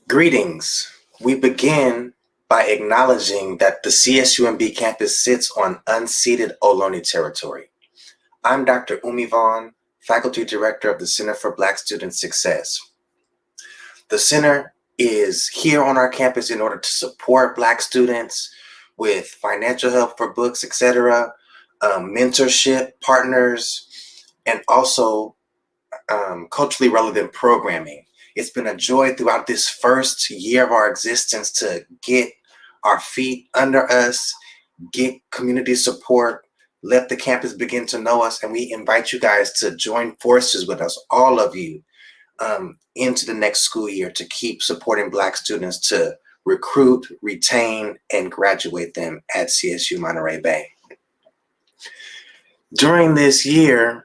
Greetings. We begin by acknowledging that the CSUMB campus sits on unceded Ohlone territory. I'm Dr. Vaughan, Faculty Director of the Center for Black Student Success. The center is here on our campus in order to support Black students with financial help for books, etc., mentorship, partners, and also culturally relevant programming. It's been a joy throughout this first year of our existence to get our feet under us, get community support, let the campus begin to know us, and we invite you guys to join forces with us, all of you, into the next school year to keep supporting Black students to recruit, retain, and graduate them at CSU Monterey Bay. During this year,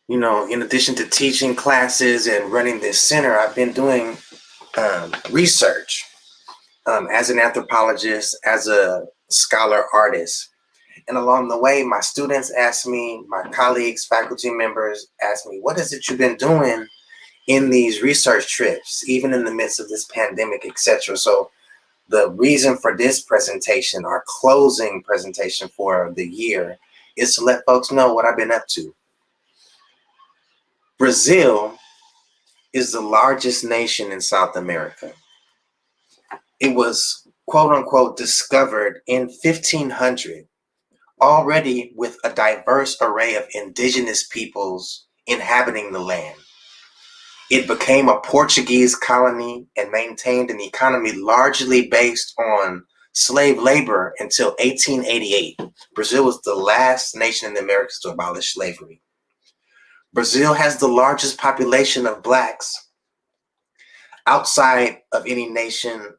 in addition to teaching classes and running this center, I've been doing research as an anthropologist, as a scholar artist. And along the way, my students ask me, my colleagues, faculty members ask me, what is it you've been doing in these research trips, even in the midst of this pandemic, etc. So the reason for this presentation, our closing presentation for the year, is to let folks know what I've been up to. Brazil is the largest nation in South America. It was, quote unquote, discovered in 1500, already with a diverse array of indigenous peoples inhabiting the land. It became a Portuguese colony and maintained an economy largely based on slave labor until 1888. Brazil was the last nation in the Americas to abolish slavery. Brazil has the largest population of Blacks outside of any nation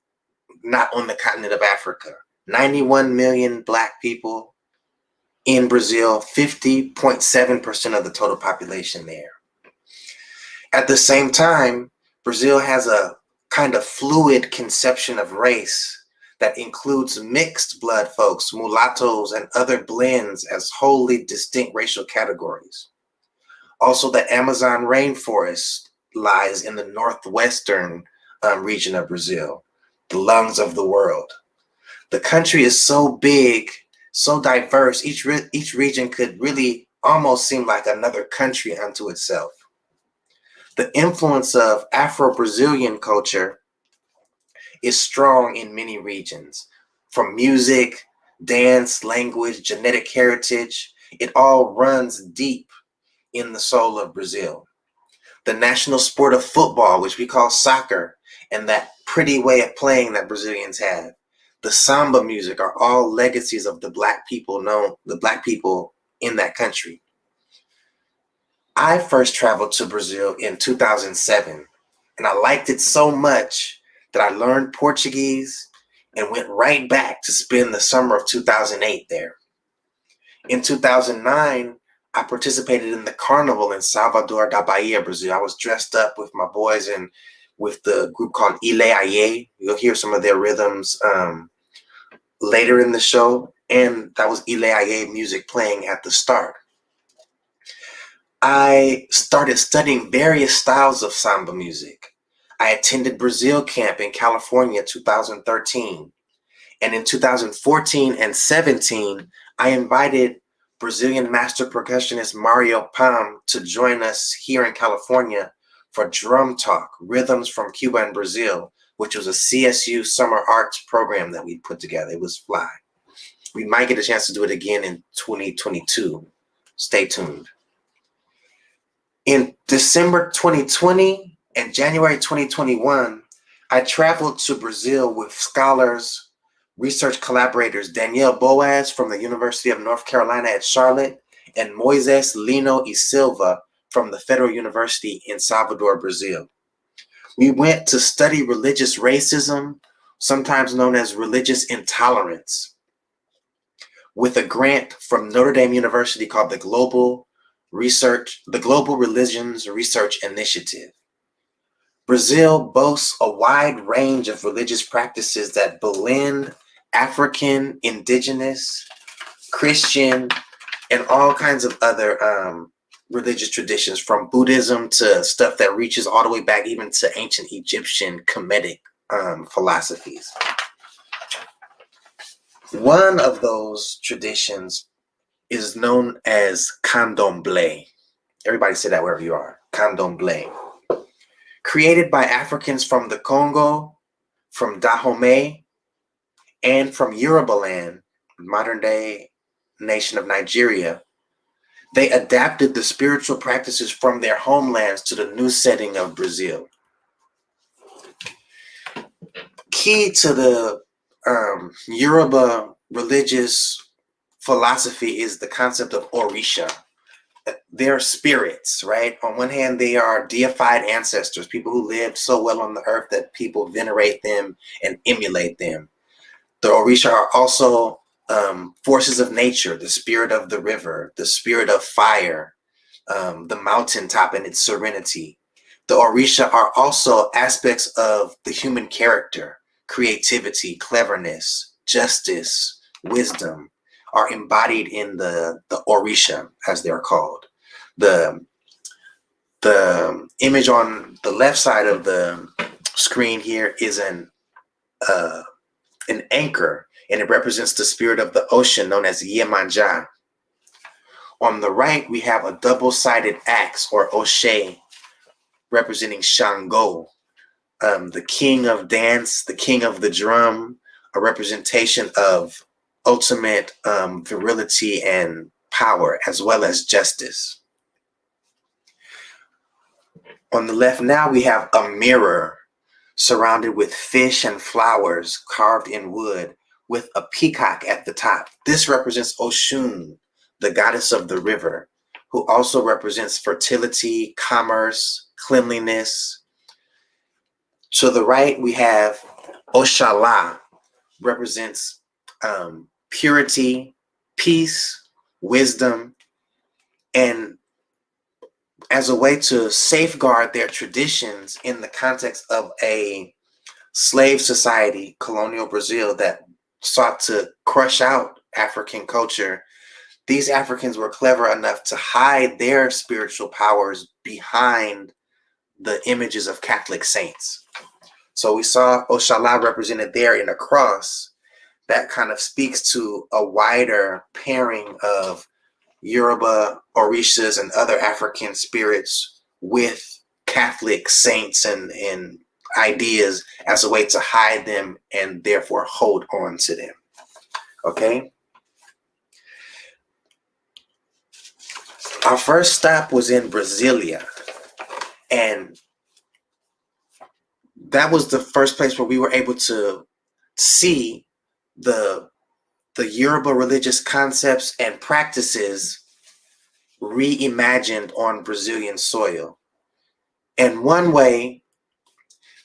not on the continent of Africa. 91 million Black people in Brazil, 50.7% of the total population there. At the same time, Brazil has a kind of fluid conception of race that includes mixed blood folks, mulattoes, and other blends as wholly distinct racial categories. Also, the Amazon rainforest lies in the northwestern region of Brazil, the lungs of the world. The country is so big, so diverse, each region could really almost seem like another country unto itself. The influence of Afro-Brazilian culture is strong in many regions. From music, dance, language, genetic heritage, it all runs deep in the soul of Brazil. The national sport of football, which we call soccer, and that pretty way of playing that Brazilians have. The samba music are all legacies of the Black people in that country. I first traveled to Brazil in 2007, and I liked it so much that I learned Portuguese and went right back to spend the summer of 2008 there. In 2009, I participated in the carnival in Salvador da Bahia, Brazil. I was dressed up with my boys and with the group called Ile Aye. You'll hear some of their rhythms later in the show, and that was Ile Aye music playing at the start. I started studying various styles of samba music. I attended Brazil Camp in California 2013. And in 2014 and 17, I invited Brazilian master percussionist Mario Pam to join us here in California for Drum Talk, Rhythms from Cuba and Brazil, which was a CSU summer arts program that we put together. It was fly. We might get a chance to do it again in 2022. Stay tuned. In December 2020 and January 2021, I traveled to Brazil with scholars, research collaborators Danielle Boaz from the University of North Carolina at Charlotte and Moises Lino y Silva from the Federal University in Salvador, Brazil. We went to study religious racism, sometimes known as religious intolerance, with a grant from Notre Dame University called the Global Religions Research Initiative. Brazil boasts a wide range of religious practices that blend African, indigenous, Christian, and all kinds of other religious traditions, from Buddhism to stuff that reaches all the way back even to ancient Egyptian Kemetic philosophies. One of those traditions is known as candomblé. Everybody say that wherever you are. Candomblé. Created by Africans from the Congo, from Dahomey, and from Yorubaland, modern day nation of Nigeria. They adapted the spiritual practices from their homelands to the new setting of Brazil. Key to the Yoruba religious philosophy is the concept of Orisha. They're spirits, right? On one hand, they are deified ancestors, people who lived so well on the earth that people venerate them and emulate them. The Orisha are also forces of nature, the spirit of the river, the spirit of fire, the mountaintop and its serenity. The Orisha are also aspects of the human character, creativity, cleverness, justice, wisdom are embodied in the Orisha, as they're called. The image on the left side of the screen here is an anchor, and it represents the spirit of the ocean known as Yemanja. On the right, we have a double-sided axe or Oshe representing Shango, the king of dance, the king of the drum, a representation of ultimate virility and power, as well as justice. On the left now, we have a mirror surrounded with fish and flowers carved in wood with a peacock at the top. This represents Oshun, the goddess of the river, who also represents fertility, commerce, cleanliness. To the right, we have Oshala, represents purity, peace, wisdom, and as a way to safeguard their traditions in the context of a slave society, colonial Brazil, that sought to crush out African culture, these Africans were clever enough to hide their spiritual powers behind the images of Catholic saints. So we saw Oshala represented there in a cross. That kind of speaks to a wider pairing of Yoruba, Orishas, and other African spirits with Catholic saints and ideas as a way to hide them and therefore hold on to them. Okay? Our first stop was in Brasilia, and that was the first place where we were able to see the Yoruba religious concepts and practices reimagined on Brazilian soil. And one way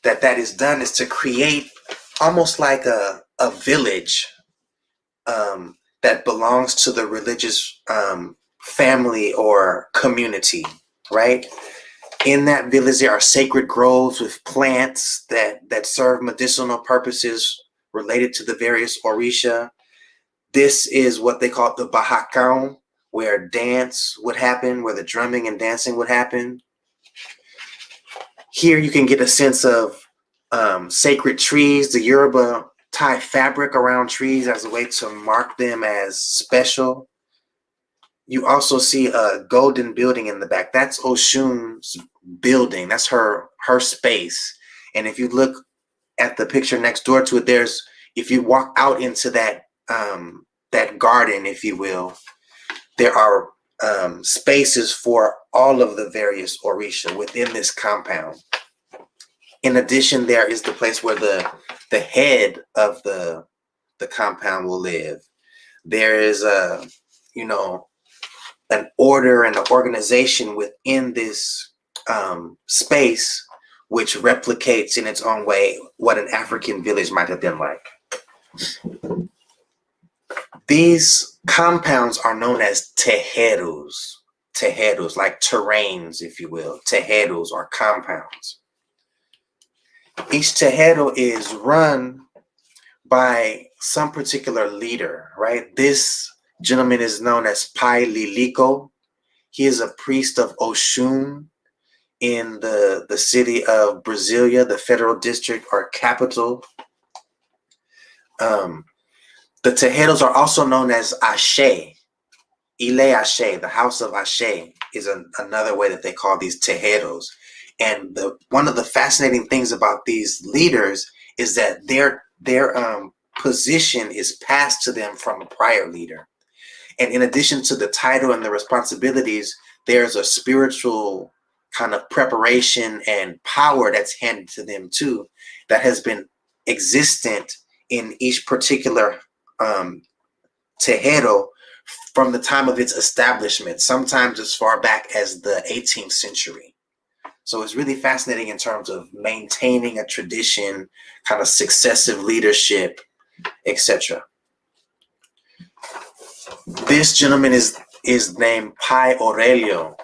that is done is to create almost like a village that belongs to the religious family or community, right? In that village, there are sacred groves with plants that serve medicinal purposes related to the various Orisha. This is what they call the Barracão, where dance would happen, where the drumming and dancing would happen. Here you can get a sense of sacred trees. The Yoruba tie fabric around trees as a way to mark them as special. You also see a golden building in the back. That's Oshun's building. That's her space. And if you look at the picture next door to it, if you walk out into that garden, if you will, there are spaces for all of the various Orisha within this compound. In addition, there is the place where the head of the compound will live. There is an order and an organization within this space, which replicates in its own way what an African village might have been like. These compounds are known as terreiros, like terrains, if you will, terreiros or compounds. Each terreiro is run by some particular leader, right? This gentleman is known as Pai Lilico. He is a priest of Oshun. in the city of Brasilia, the federal district or capital. The Tejeros are also known as Ashe. Ile Ashe, the House of Ashe, is another way that they call these Tejeros. And one of the fascinating things about these leaders is that their position is passed to them from a prior leader. And in addition to the title and the responsibilities, there's a spiritual kind of preparation and power that's handed to them too, that has been existent in each particular Tejero from the time of its establishment, sometimes as far back as the 18th century. So it's really fascinating in terms of maintaining a tradition, kind of successive leadership, etc. This gentleman is named Pai Aurelio.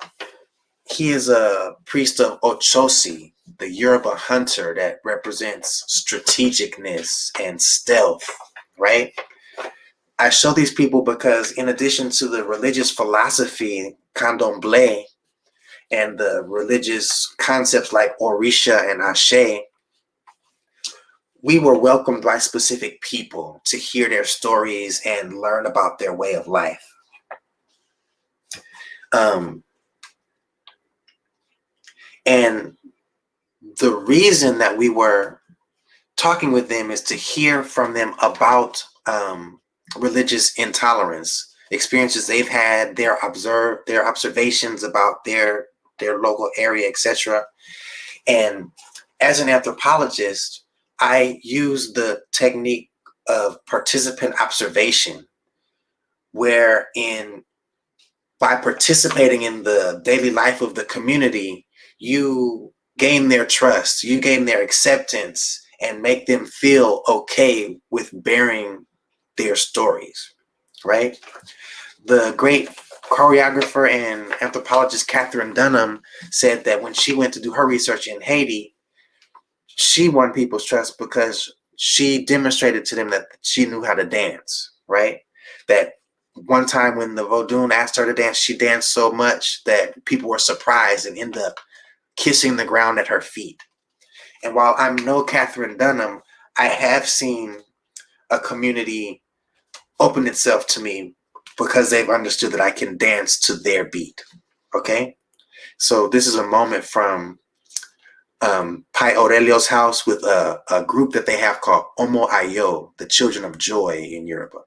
He is a priest of Ochosi, the Yoruba hunter that represents strategicness and stealth, right? I show these people because in addition to the religious philosophy, candomblé, and the religious concepts like Orisha and Ashe, we were welcomed by specific people to hear their stories and learn about their way of life. And the reason that we were talking with them is to hear from them about religious intolerance, experiences they've had, their observations about their local area, etc. And as an anthropologist, I use the technique of participant observation, wherein by participating in the daily life of the community, you gain their trust, you gain their acceptance, and make them feel okay with bearing their stories, right? The great choreographer and anthropologist Catherine Dunham said that when she went to do her research in Haiti, she won people's trust because she demonstrated to them that she knew how to dance, right? That one time when the Vodun asked her to dance, she danced so much that people were surprised and ended up kissing the ground at her feet. And while I'm no Catherine Dunham, I have seen a community open itself to me because they've understood that I can dance to their beat. Okay? So this is a moment from Pai Aurelio's house with a group that they have called Omo Ayo, the Children of Joy in Yoruba.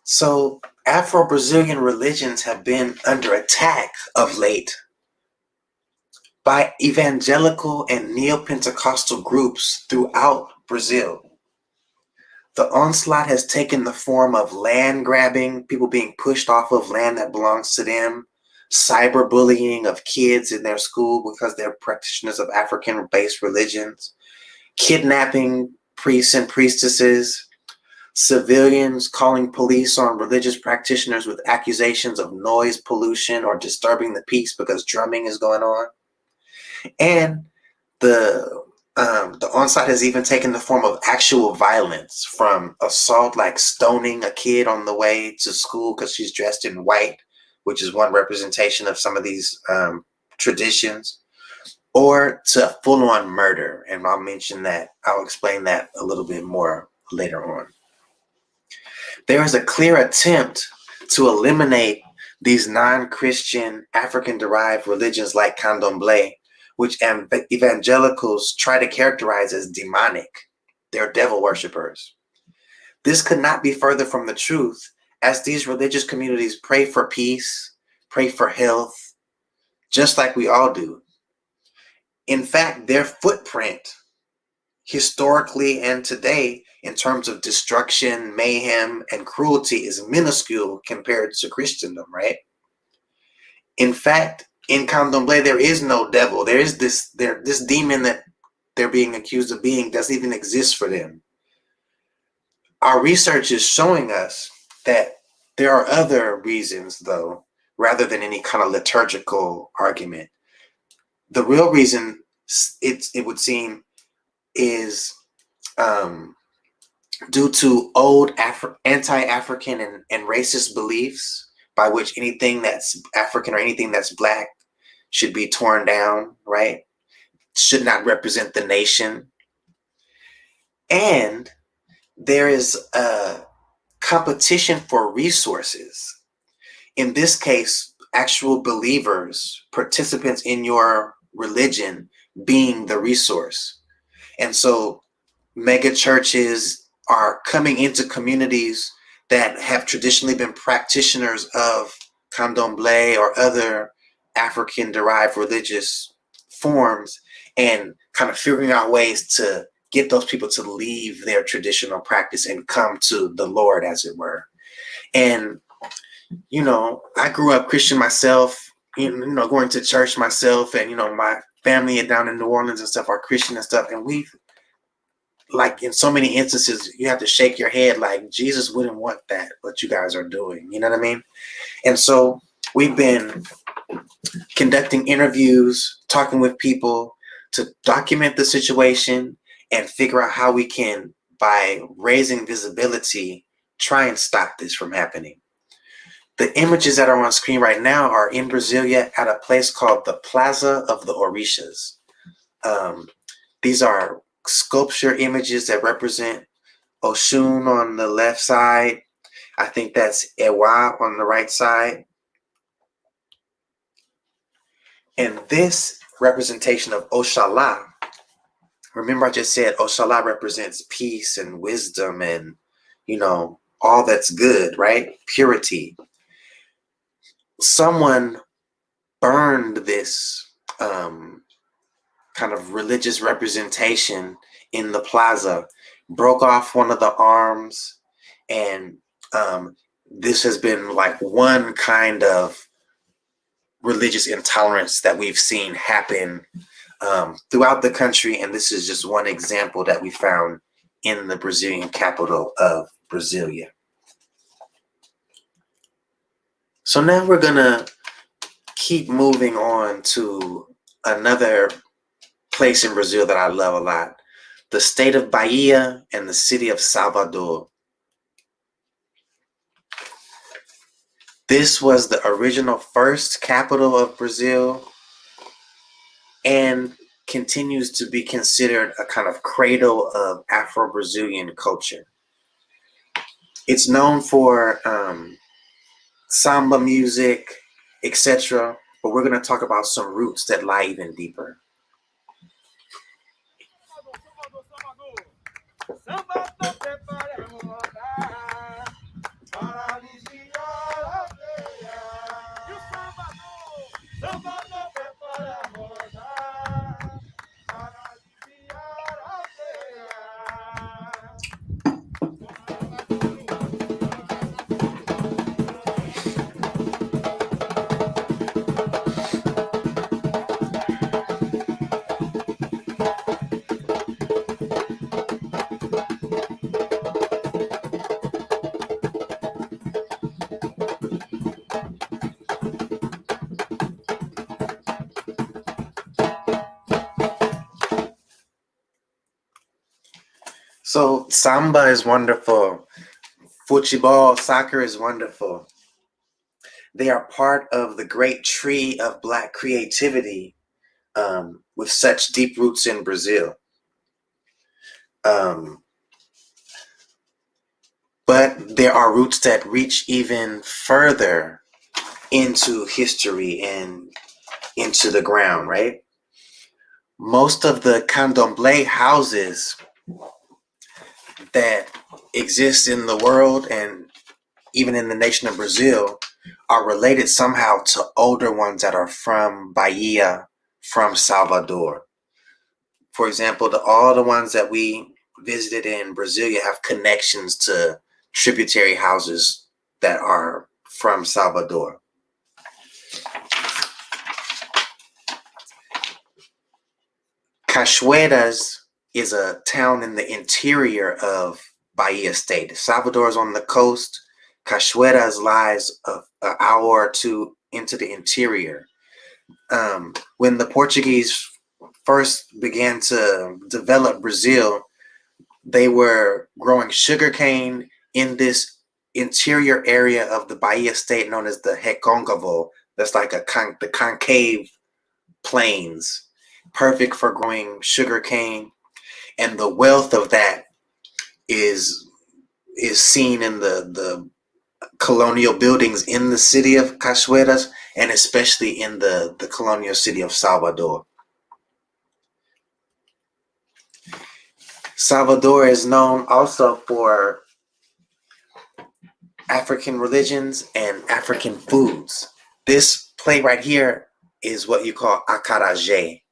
So Afro-Brazilian religions have been under attack of late by evangelical and neo-Pentecostal groups throughout Brazil. The onslaught has taken the form of land grabbing, people being pushed off of land that belongs to them, cyberbullying of kids in their school because they're practitioners of African-based religions, kidnapping priests and priestesses, civilians calling police on religious practitioners with accusations of noise pollution or disturbing the peace because drumming is going on. And the onslaught has even taken the form of actual violence, from assault like stoning a kid on the way to school because she's dressed in white, which is one representation of some of these traditions, or to full-on murder. And I'll explain that a little bit more later on. There is a clear attempt to eliminate these non-Christian African-derived religions like Candomblé, which evangelicals try to characterize as demonic. They're devil worshippers. This could not be further from the truth, as these religious communities pray for peace, pray for health, just like we all do. In fact, their footprint, historically and today, in terms of destruction, mayhem, and cruelty, is minuscule compared to Christendom, right? In fact, in Candomblé, there is no devil. There is this demon that they're being accused of being doesn't even exist for them. Our research is showing us that there are other reasons, though, rather than any kind of liturgical argument. The real reason it would seem is due to old anti-African and racist beliefs by which anything that's African or anything that's Black should be torn down, right? Should not represent the nation. And there is a competition for resources. In this case, actual believers, participants in your religion being the resource. And so mega churches are coming into communities that have traditionally been practitioners of candomblé or other African derived religious forms and kind of figuring out ways to get those people to leave their traditional practice and come to the Lord, as it were. And, I grew up Christian myself, going to church myself, and, my family down in New Orleans and stuff are Christian and stuff. And we've, like, in so many instances, you have to shake your head like Jesus wouldn't want that, what you guys are doing. You know what I mean? And so we've been conducting interviews, talking with people to document the situation and figure out how we can, by raising visibility, try and stop this from happening. The images that are on screen right now are in Brasilia at a place called the Plaza of the Orishas. These are sculpture images that represent Oshun on the left side. I think that's Ewa on the right side. And this representation of Oshala, remember I just said Oshala represents peace and wisdom and, all that's good, right? Purity. Someone burned this kind of religious representation in the plaza, broke off one of the arms, and this has been like one kind of religious intolerance that we've seen happen throughout the country, and this is just one example that we found in the Brazilian capital of Brasilia. So now we're gonna keep moving on to another place in Brazil that I love a lot, the state of Bahia and the city of Salvador. This was the original first capital of Brazil and continues to be considered a kind of cradle of Afro-Brazilian culture. It's known for samba music, etc., but we're going to talk about some roots that lie even deeper. So samba is wonderful. Futebol, soccer is wonderful. They are part of the great tree of Black creativity with such deep roots in Brazil. But there are roots that reach even further into history and into the ground, right? Most of the candomblé houses that exist in the world and even in the nation of Brazil are related somehow to older ones that are from Bahia, from Salvador. For example, all the ones that we visited in Brasilia have connections to tributary houses that are from Salvador. Cachoeiras is a town in the interior of Bahia State. Salvador is on the coast. Cachoeiras lies an hour or two into the interior. When the Portuguese first began to develop Brazil, they were growing sugarcane in this interior area of the Bahia State known as the Recôncavo. That's like the concave plains, perfect for growing sugarcane. And the wealth of that is seen in the colonial buildings in the city of Cachoeiras, and especially in the colonial city of Salvador. Salvador is known also for African religions and African foods. This plate right here is what you call acarajé.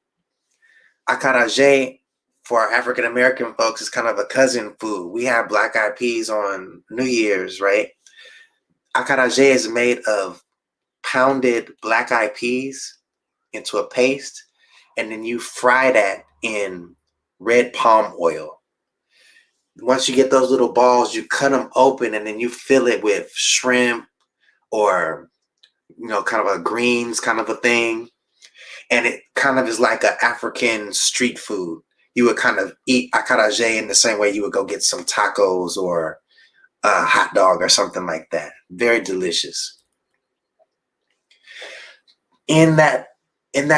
Acarajé for our African American folks is kind of a cousin food. We have black eyed peas on New Year's, right? Acarajé is made of pounded black eyed peas into a paste, and then you fry that in red palm oil. Once you get those little balls, you cut them open, and then you fill it with shrimp or, kind of a greens kind of a thing. And it kind of is like an African street food. You would kind of eat acarajé in the same way you would go get some tacos or a hot dog or something like that. Very delicious. In that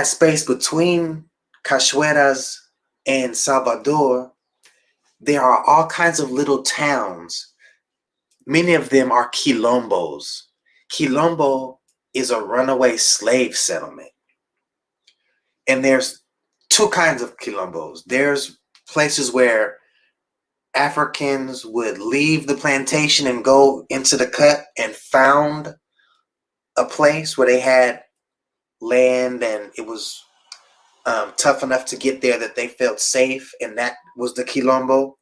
space between Cachoeiras and Salvador, there are all kinds of little towns. Many of them are quilombos. Quilombo is a runaway slave settlement. And there's two kinds of quilombos. There's places where Africans would leave the plantation and go into the cut and found a place where they had land and it was tough enough to get there that they felt safe, and that was the quilombo.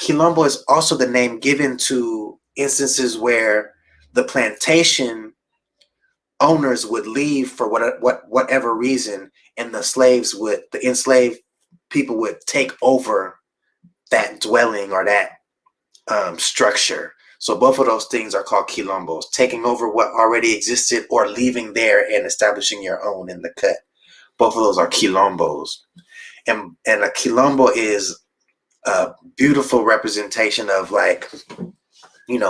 Quilombo is also the name given to instances where the plantation owners would leave for whatever reason, and the enslaved people would take over that dwelling or that structure. So both of those things are called quilombos, taking over what already existed or leaving there and establishing your own in the cut. Both of those are quilombos. And a quilombo is a beautiful representation of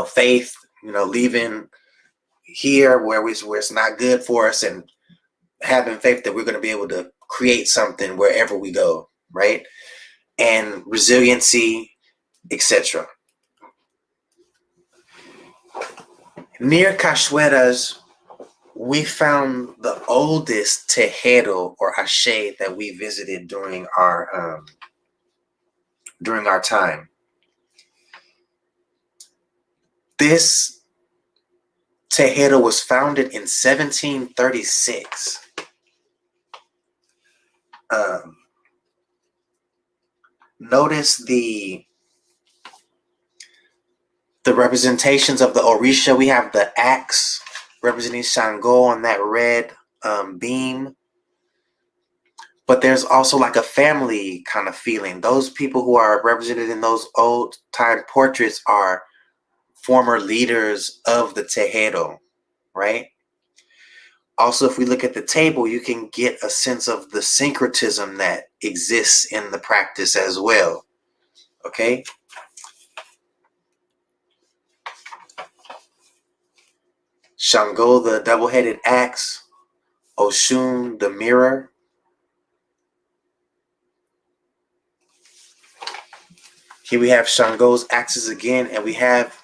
faith, leaving here where it's not good for us and having faith that we're going to be able to create something wherever we go, right? And resiliency, etc. Near Cachoeiras, we found the oldest tejedo or ashe that we visited during our time. This tejedo was founded in 1736. Notice the representations of the orisha. We have the axe representing Shango on that red beam. But there's also like a family kind of feeling. Those people who are represented in those old time portraits are former leaders of the tejedo, right? Also, if we look at the table, you can get a sense of the syncretism that exists in the practice as well, okay? Shango, the double-headed axe. Oshun, the mirror. Here we have Shango's axes again, and we have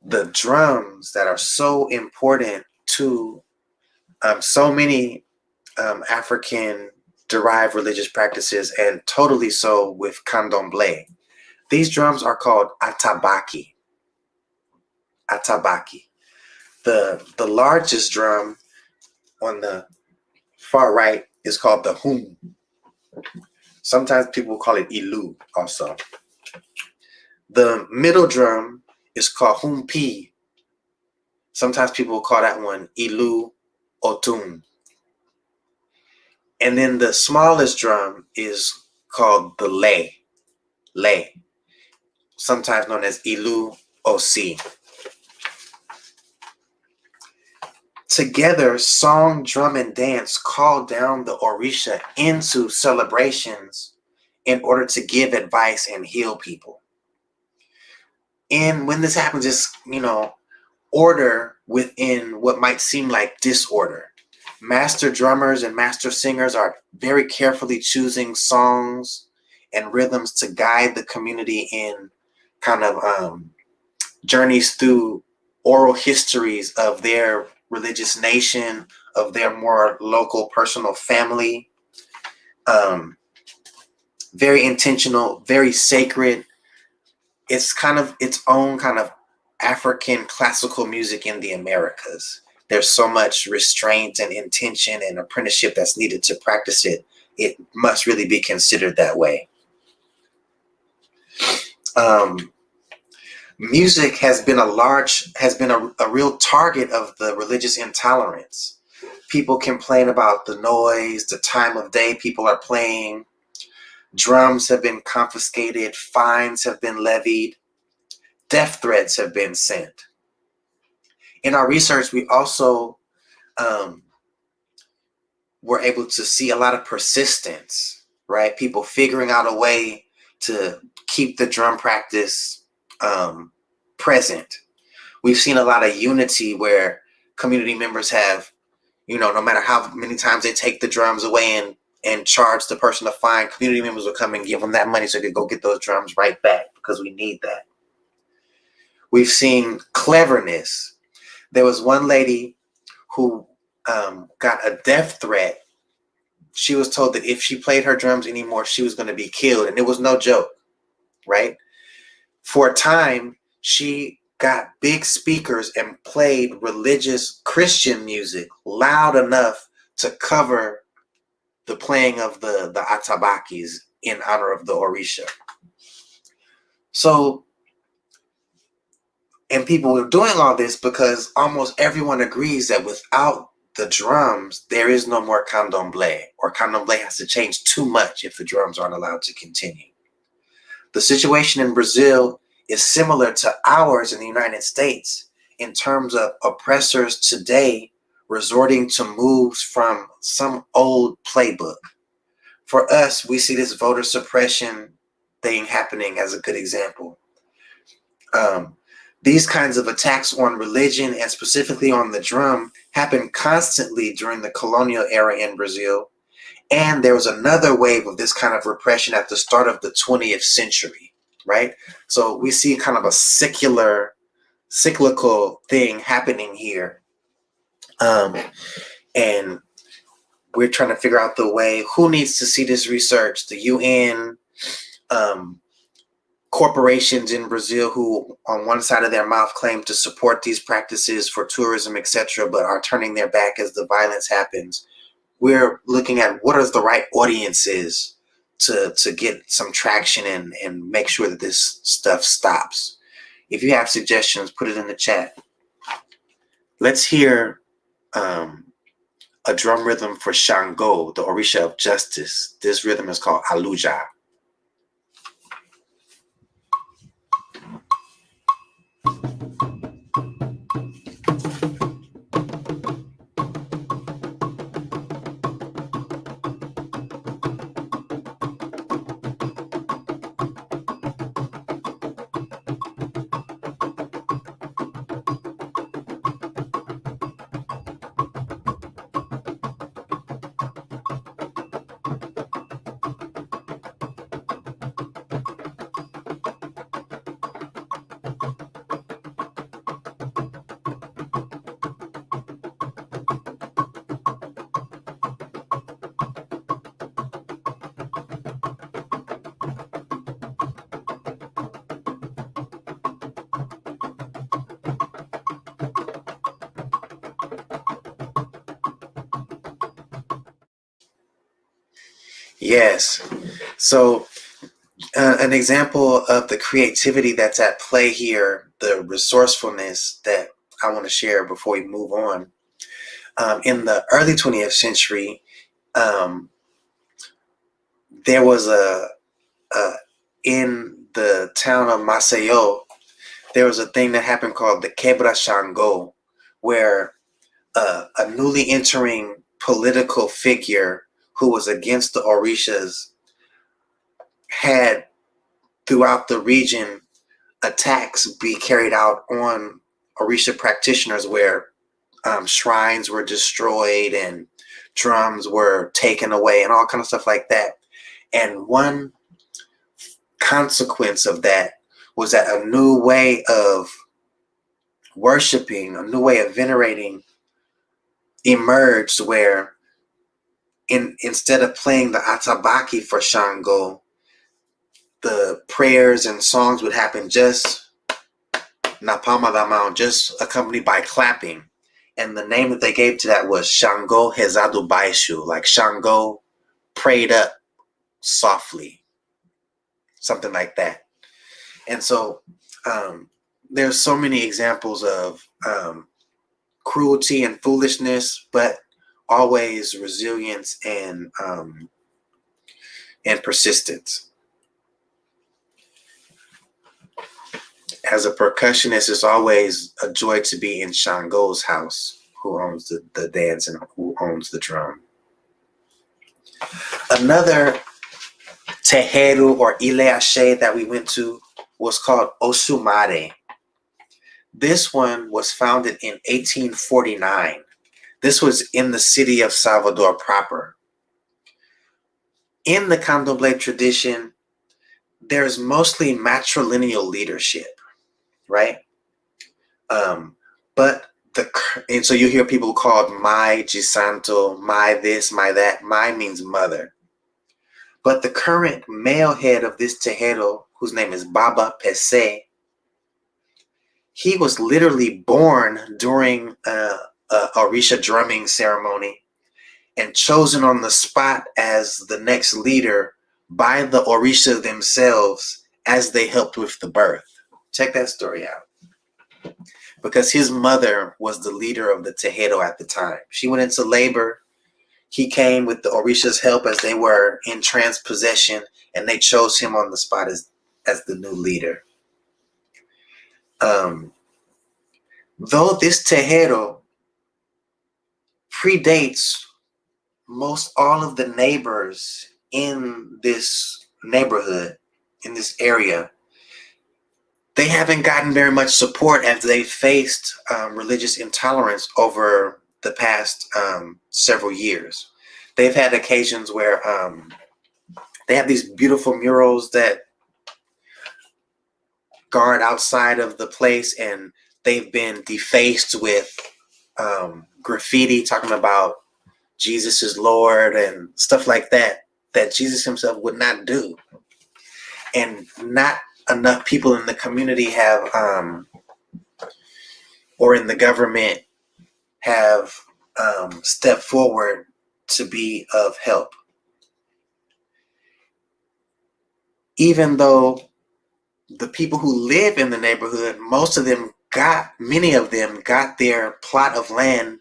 the drums that are so important to so many African-derived religious practices, and totally so with candomblé. These drums are called atabaki. Atabaki. The largest drum on the far right is called the hum. Sometimes people call it ilu also. The middle drum is called humpi. Sometimes people call that one ilu otun. And then the smallest drum is called the lay, sometimes known as Ilu Osi. Together, song, drum, and dance call down the Orisha into celebrations in order to give advice and heal people. And when this happens, it's, order within what might seem like disorder. Master drummers and master singers are very carefully choosing songs and rhythms to guide the community in kind of journeys through oral histories of their religious nation, of their more local personal family. Very intentional, very sacred. It's kind of its own kind of African classical music in the Americas. There's so much restraint and intention and apprenticeship that's needed to practice it. It must really be considered that way. Music has been a real target of the religious intolerance. People complain about the noise, the time of day people are playing. Drums have been confiscated, fines have been levied, death threats have been sent. In our research, we also were able to see a lot of persistence, right? People figuring out a way to keep the drum practice present. We've seen a lot of unity where community members have, no matter how many times they take the drums away and charge the person a fine, community members will come and give them that money so they can go get those drums right back because we need that. We've seen cleverness. There was one lady who got a death threat. She was told that if she played her drums anymore, she was going to be killed. And it was no joke, right? For a time, she got big speakers and played religious Christian music loud enough to cover the playing of the atabakis in honor of the Orisha. So, and people were doing all this because almost everyone agrees that without the drums, there is no more candomblé, or candomblé has to change too much if the drums aren't allowed to continue. The situation in Brazil is similar to ours in the United States in terms of oppressors today resorting to moves from some old playbook. For us, we see this voter suppression thing happening as a good example. These kinds of attacks on religion and specifically on the drum happened constantly during the colonial era in Brazil. And there was another wave of this kind of repression at the start of the 20th century, right? So we see kind of a cyclical thing happening here. And we're trying to figure out the way, who needs to see this research? The UN, corporations in Brazil who on one side of their mouth claim to support these practices for tourism, etc., but are turning their back as the violence happens. We're looking at what are the right audiences to get some traction and make sure that this stuff stops. If you have suggestions, put it in the chat. Let's hear a drum rhythm for Shango, the Orisha of justice. This rhythm is called Aluja. Yes. So an example of the creativity that's at play here, the resourcefulness that I want to share before we move on. In the early 20th century, there was in the town of Maceió, there was a thing that happened called the Quebra Shango, where a newly entering political figure who was against the Orishas had throughout the region attacks be carried out on Orisha practitioners, where shrines were destroyed and drums were taken away and all kind of stuff like that. And one consequence of that was that a new way of worshiping, a new way of venerating emerged, where instead of playing the atabaki for Shango, the prayers and songs would happen just na palma da mão, just accompanied by clapping. And the name that they gave to that was Shango Rezado Baixo, like Shango prayed up softly, something like that. And so there's so many examples of cruelty and foolishness, but always resilience and persistence. As a percussionist, it's always a joy to be in Shango's house, who owns the dance and who owns the drum. Another terreiro or ileache that we went to was called Osumare. This one was founded in 1849. This was in the city of Salvador proper. In the Candomblé tradition, there's mostly matrilineal leadership, right? And so you hear people called Mai Gisanto, Mai this, Mai that. Mai means mother. But the current male head of this terreiro, whose name is Baba Pese, he was literally born during a Orisha drumming ceremony and chosen on the spot as the next leader by the Orisha themselves as they helped with the birth. Check that story out. Because his mother was the leader of the terreiro at the time. She went into labor. He came with the Orisha's help as they were in transpossession, and they chose him on the spot as the new leader. Though this terreiro predates most all of the neighbors in this neighborhood, in this area, they haven't gotten very much support as they faced religious intolerance over the past several years. They've had occasions where they have these beautiful murals that guard outside of the place, and they've been defaced with graffiti talking about Jesus is Lord and stuff like that Jesus himself would not do. And not enough people in the community have or in the government have stepped forward to be of help. Even though the people who live in the neighborhood, many of them got their plot of land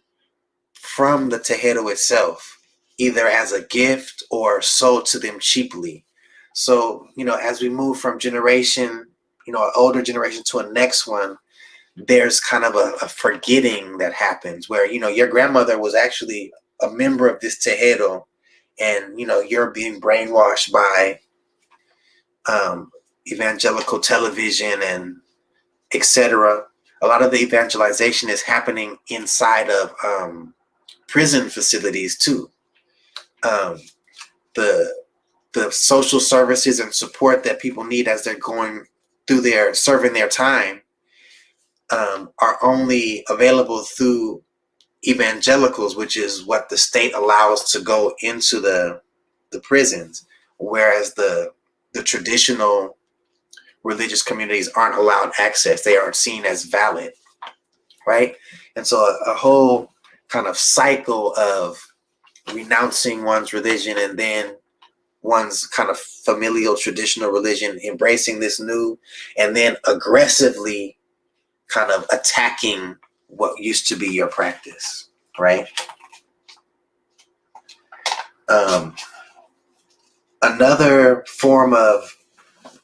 from the terreiro itself, either as a gift or sold to them cheaply. So, as we move from generation, an older generation to a next one, there's kind of a forgetting that happens where, your grandmother was actually a member of this terreiro, and, you're being brainwashed by evangelical television and etc. A lot of the evangelization is happening inside of prison facilities too. The social services and support that people need as they're going through serving their time are only available through evangelicals, which is what the state allows to go into the prisons, whereas the traditional religious communities aren't allowed access. They aren't seen as valid, right? And so a whole kind of cycle of renouncing one's religion and then one's kind of familial traditional religion, embracing this new, and then aggressively kind of attacking what used to be your practice, right? Another form of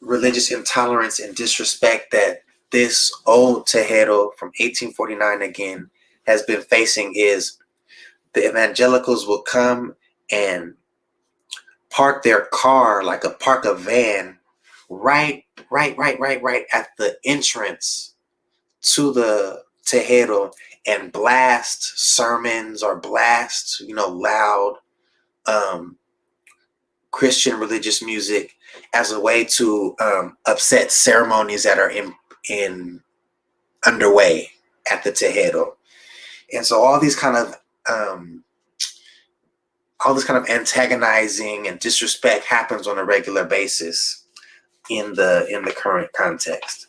religious intolerance and disrespect that this old Tejero from 1849 again has been facing is the evangelicals will come and park their car, like park a van, right at the entrance to the Tejero and blast sermons or blast, loud um, Christian religious music as a way to upset ceremonies that are in underway at the Tejero. And so um, all this kind of antagonizing and disrespect happens on a regular basis in the current context.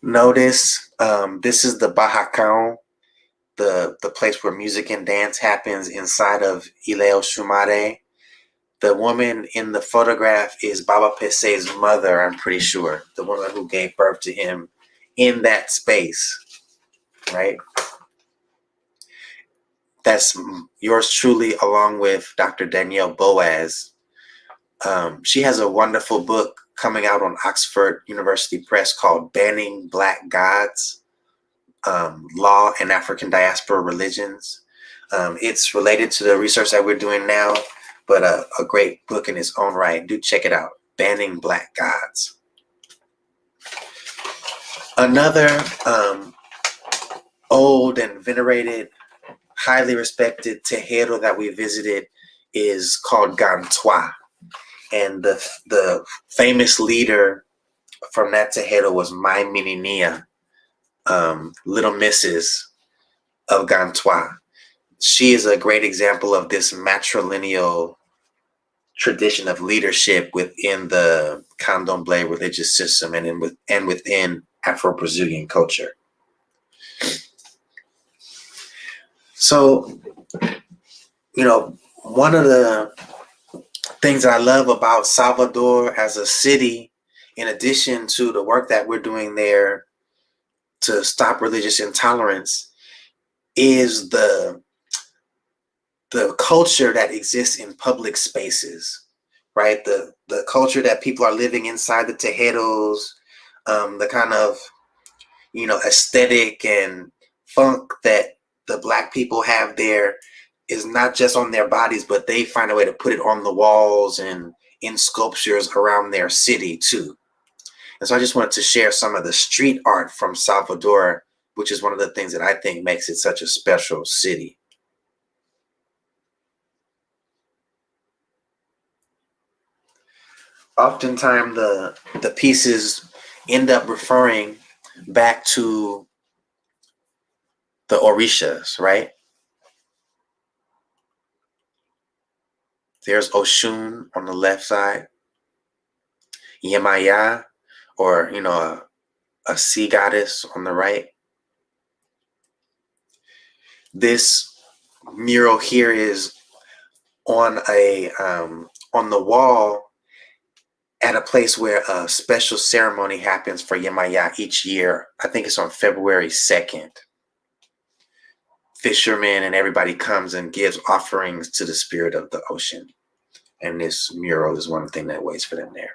Notice this is the Bajacan, the place where music and dance happens inside of Ileo Shumare. The woman in the photograph is Baba Pese's mother, I'm pretty sure. The woman who gave birth to him in that space, right? That's yours truly, along with Dr. Danielle Boaz. She has a wonderful book coming out on Oxford University Press called Banning Black Gods, Law and African Diaspora Religions. It's related to the research that we're doing now, but a great book in its own right. Do check it out, Banning Black Gods. Another old and venerated, highly respected Tejero that we visited is called Gantua. And the famous leader from that Tejero was Mai Mininia, Little Mrs. of Gantua. She is a great example of this matrilineal tradition of leadership within the Candomblé religious system and within Afro-Brazilian culture. So, one of the things that I love about Salvador as a city, in addition to the work that we're doing there to stop religious intolerance, is the culture that exists in public spaces, right? The culture that people are living inside the tejeros, the kind of aesthetic and funk that the Black people have there is not just on their bodies, but they find a way to put it on the walls and in sculptures around their city too. And so I just wanted to share some of the street art from Salvador, which is one of the things that I think makes it such a special city. Oftentimes the pieces end up referring back to the Orishas, right? There's Oshun on the left side, Yemaya, or a sea goddess on the right. This mural here is on on the wall at a place where a special ceremony happens for Yemaya each year. I think it's on February 2nd. Fishermen and everybody comes and gives offerings to the spirit of the ocean. And this mural is one thing that waits for them there.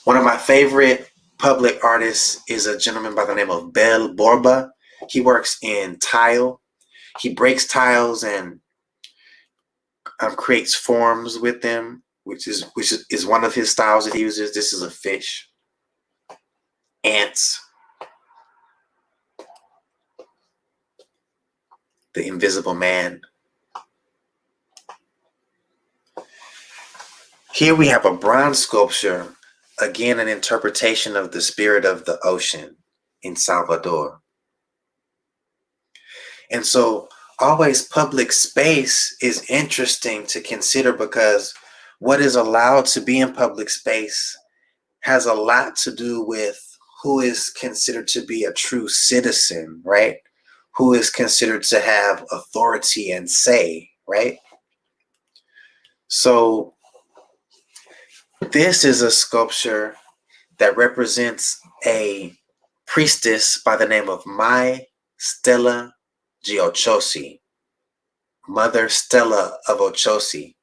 One of my favorite public artists is a gentleman by the name of Bel Borba. He works in tile. He breaks tiles and creates forms with them, which is one of his styles that he uses. This is a fish, ants, the invisible man. Here we have a bronze sculpture, again an interpretation of the spirit of the ocean in Salvador. And so always public space is interesting to consider, because what is allowed to be in public space has a lot to do with who is considered to be a true citizen, right? Who is considered to have authority and say, right? So this is a sculpture that represents a priestess by the name of Mai Stella Giochosi, Mother Stella of Ochosi.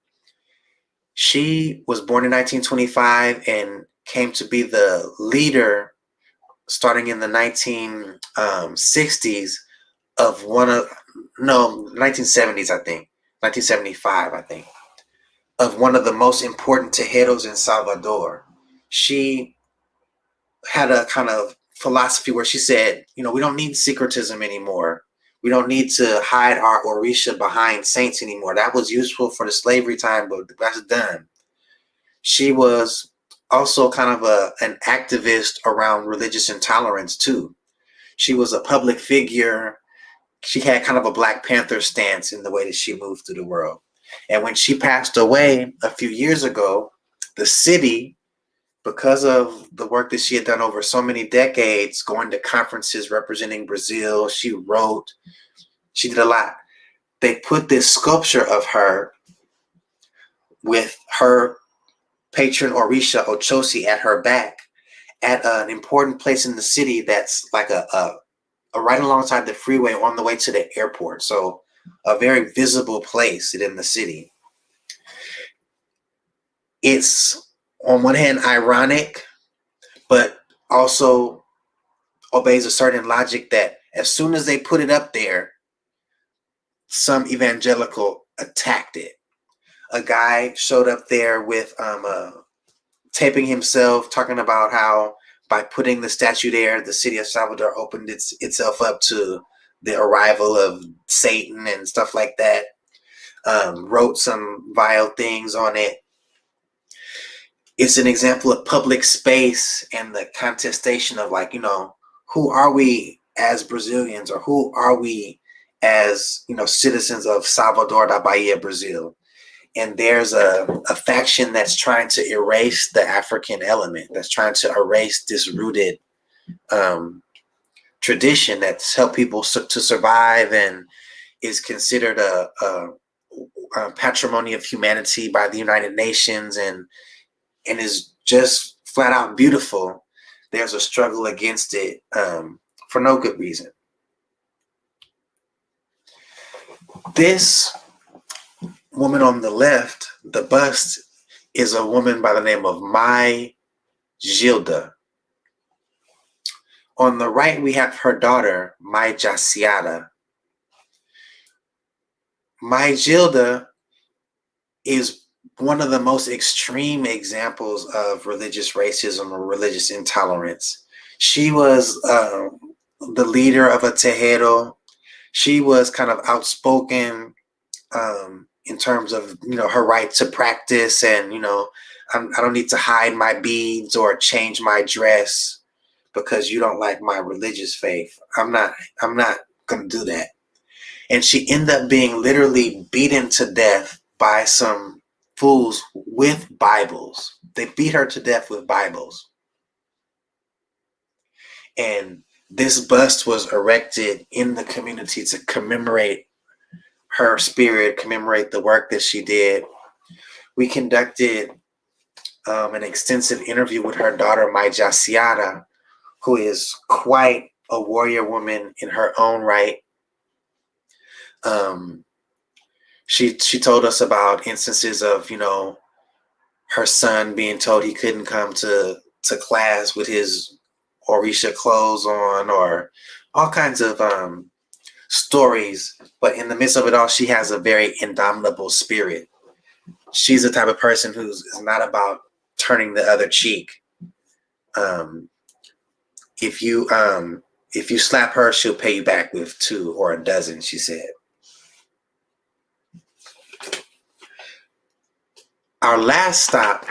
She was born in 1925 and came to be the leader starting in the 1960s of one of, no, 1970s, I think, 1975, I think, of one of the most important tejeros in Salvador. She had a kind of philosophy where she said, we don't need syncretism anymore. We don't need to hide our Orisha behind saints anymore. That was useful for the slavery time, but that's done. She was also kind of an activist around religious intolerance too. She was a public figure. She had kind of a Black Panther stance in the way that she moved through the world. And when she passed away a few years ago, the city, because of the work that she had done over so many decades, going to conferences representing Brazil, she wrote, she did a lot. They put this sculpture of her with her patron Orisha Ochosi at her back at an important place in the city that's like a right alongside the freeway on the way to the airport. So a very visible place in the city. It's on one hand ironic, but also obeys a certain logic that as soon as they put it up there, some evangelical attacked it. A guy showed up there with taping himself, talking about how by putting the statue there, the city of Salvador opened itself up to the arrival of Satan and stuff like that. Wrote some vile things on it. It's an example of public space and the contestation of who are we as Brazilians, or who are we as, citizens of Salvador da Bahia, Brazil. And there's a faction that's trying to erase the African element, that's trying to erase this rooted tradition that's helped people to survive and is considered a patrimony of humanity by the United Nations and is just flat out beautiful. There's a struggle against it for no good reason. This woman on the left, the bust, is a woman by the name of Mai Gilda. On the right, we have her daughter, Mai Jaciara. Mai Gilda is one of the most extreme examples of religious racism or religious intolerance. She was the leader of a tejero. She was kind of outspoken in terms of, her right to practice and, I don't need to hide my beads or change my dress because you don't like my religious faith. I'm not going to do that. And she ended up being literally beaten to death by some fools with Bibles. They beat her to death with Bibles. And this bust was erected in the community to commemorate her spirit, commemorate the work that she did. We conducted an extensive interview with her daughter, Mai Jaciara, who is quite a warrior woman in her own right. She told us about instances of, her son being told he couldn't come to class with his Orisha clothes on, or all kinds of stories. But in the midst of it all, she has a very indomitable spirit. She's the type of person who's not about turning the other cheek. If you slap her, she'll pay you back with 2 or a dozen, she said. Our last stop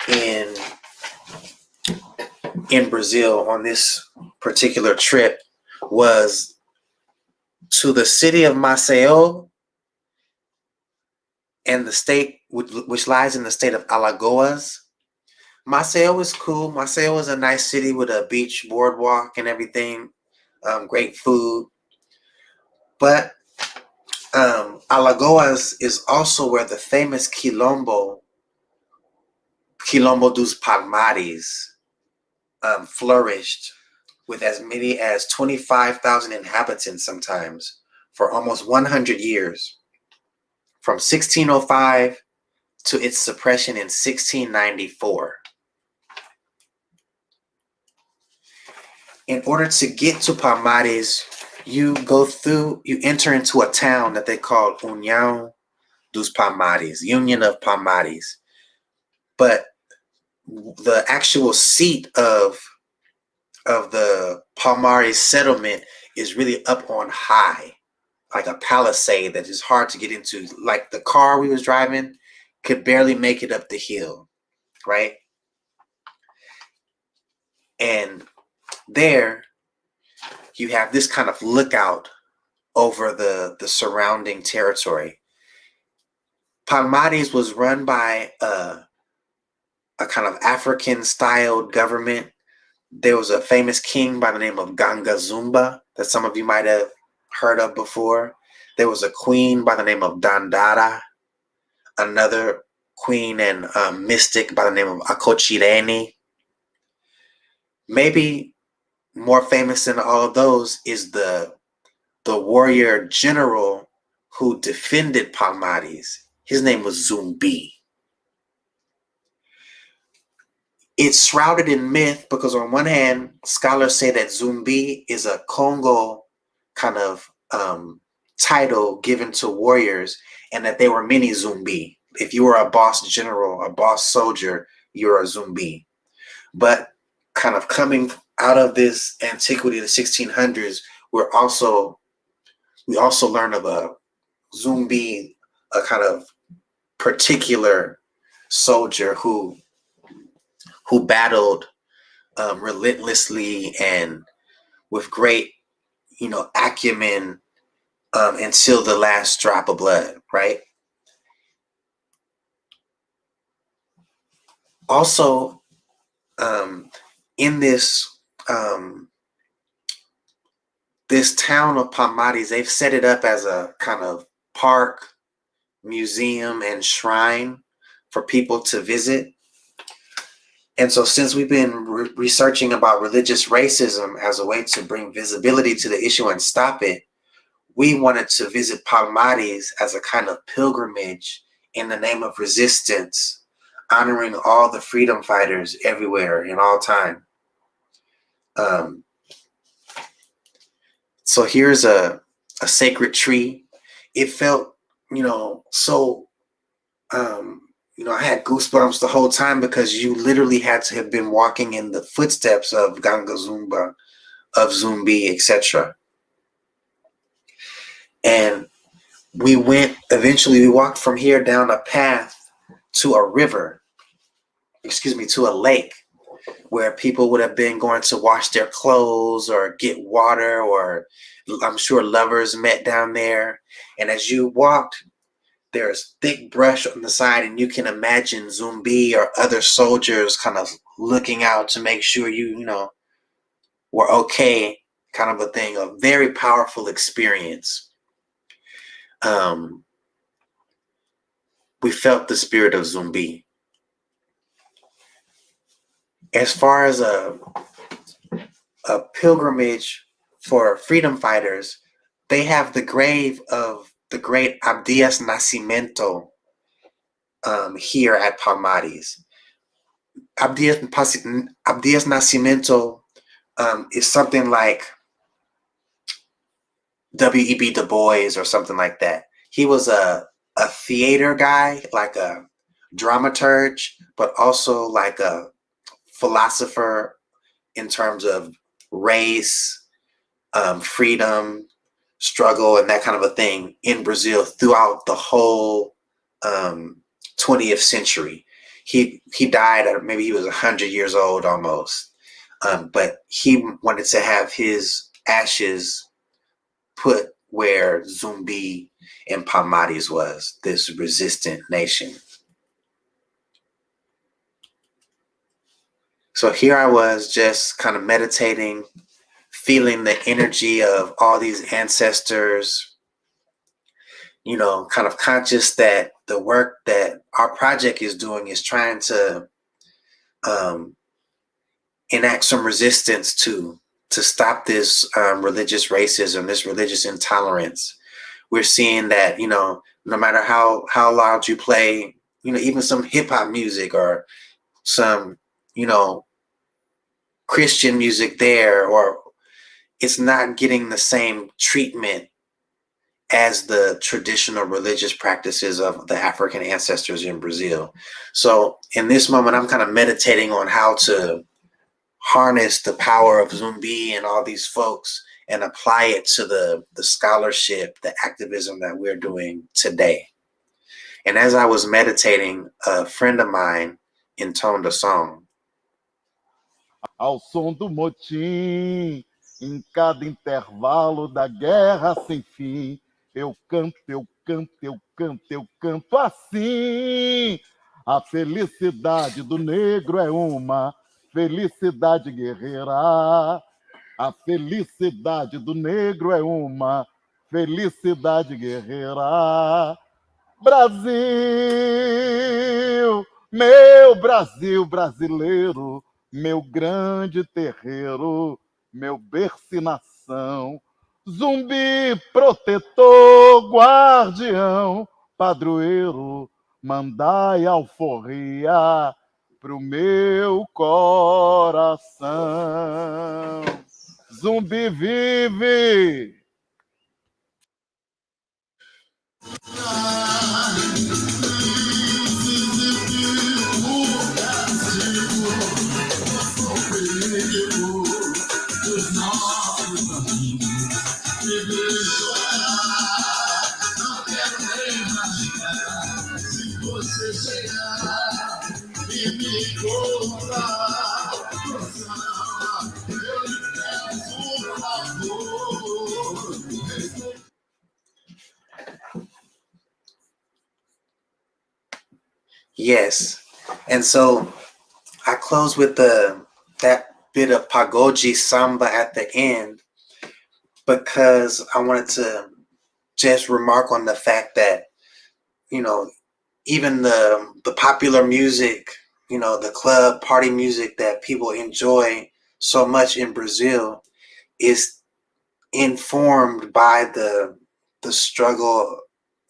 in Brazil on this particular trip was to the city of Maceió and the state which lies in the state of Alagoas. Maceió is cool. Maceió is a nice city with a beach boardwalk and everything. Great food. But Alagoas is also where the famous Quilombo dos Palmares, flourished, with as many as 25,000 inhabitants sometimes for almost 100 years, from 1605 to its suppression in 1694. In order to get to Palmares, you enter into a town that they call União dos Palmares, Union of Palmares. But the actual seat of the Palmares settlement is really up on high, like a palisade that is hard to get into. Like the car we was driving could barely make it up the hill, right? And there you have this kind of lookout over the surrounding territory. Palmares was run by a kind of African-styled government. There was a famous king by the name of Ganga Zumba that some of you might have heard of before. There was a queen by the name of Dandara, another queen and mystic by the name of Akochireni. Maybe more famous than all of those is the warrior general who defended Palmares. His name was Zumbi. It's shrouded in myth because on one hand, scholars say that Zumbi is a Congo kind of title given to warriors, and that there were many Zumbi. If you were a boss general, a boss soldier, you're a Zumbi. But kind of coming out of this antiquity, the 1600s, we also learn of a Zumbi, a kind of particular soldier who battled relentlessly and with great, acumen until the last drop of blood, right? Also, in this this town of Palmares, they've set it up as a kind of park, museum, and shrine for people to visit. And so since we've been researching about religious racism as a way to bring visibility to the issue and stop it, we wanted to visit Palmares as a kind of pilgrimage in the name of resistance, honoring all the freedom fighters everywhere in all time. So here's a sacred tree. It felt, so I had goosebumps the whole time because you literally had to have been walking in the footsteps of Ganga Zumba, of Zumbi, etc. And we walked from here down a path to a river, to a lake, where people would have been going to wash their clothes or get water, or I'm sure lovers met down there. And as you walked, there's thick brush on the side, and you can imagine Zumbi or other soldiers kind of looking out to make sure you were okay, kind of a thing. A very powerful experience. We felt the spirit of Zumbi. As far as a pilgrimage for freedom fighters, they have the grave of the great Abdias Nascimento here at Palmares. Abdias Nascimento is something like W.E.B. Du Bois or something like that. He was a theater guy, like a dramaturge, but also like a philosopher in terms of race, freedom, struggle, and that kind of a thing in Brazil throughout the whole 20th century. He died at maybe he was 100 years old almost, but he wanted to have his ashes put where Zumbi and Palmares was, this resistant nation. So here I was just kind of meditating, feeling the energy of all these ancestors, kind of conscious that the work that our project is doing is trying to enact some resistance to to stop this religious racism, this religious intolerance. We're seeing that, no matter how loud you play, even some hip hop music or some, Christian music there, or it's not getting the same treatment as the traditional religious practices of the African ancestors in Brazil. So in this moment, I'm kind of meditating on how to harness the power of Zumbi and all these folks and apply it to the scholarship, the activism that we're doing today. And as I was meditating, a friend of mine intoned a song. Ao som do motim, em cada intervalo da guerra sem fim, eu canto, eu canto, eu canto, eu canto assim. A felicidade do negro é uma felicidade guerreira. A felicidade do negro é uma felicidade guerreira. Brasil, meu Brasil brasileiro, meu grande terreiro, meu berço e nação, zumbi protetor, guardião, padroeiro, mandai alforria pro meu coração. Zumbi vive! Yes. And so I close with that bit of pagode samba at the end, because I wanted to just remark on the fact that, even the popular music, the club party music that people enjoy so much in Brazil is informed by the struggle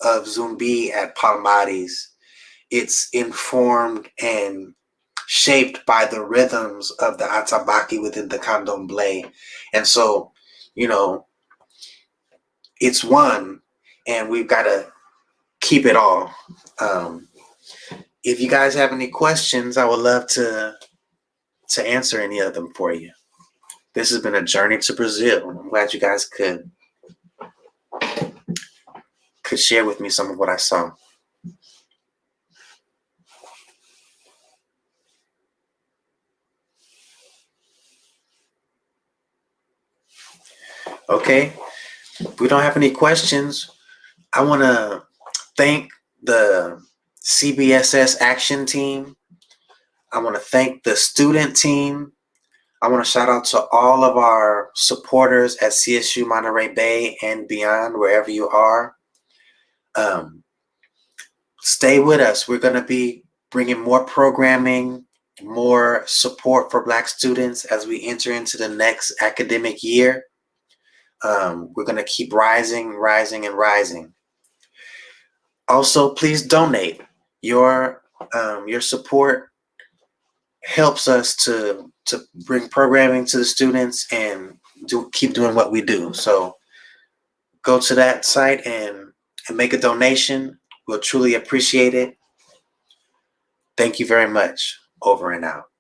of Zumbi at Palmares. It's informed and shaped by the rhythms of the Atabaque within the Candomblé. And so, it's one, and we've got to keep it all. If you guys have any questions, I would love to answer any of them for you. This has been a journey to Brazil. I'm glad you guys could share with me some of what I saw. Okay, if we don't have any questions, I want to thank the CBSS action team. I want to thank the student team. I want to shout out to all of our supporters at CSU Monterey Bay and beyond, wherever you are. Stay with us. We're going to be bringing more programming, more support for Black students as we enter into the next academic year. We're going to keep rising, rising, and rising. Also, please donate. Your support helps us to bring programming to the students and keep doing what we do. So go to that site and make a donation. We'll truly appreciate it. Thank you very much. Over and out.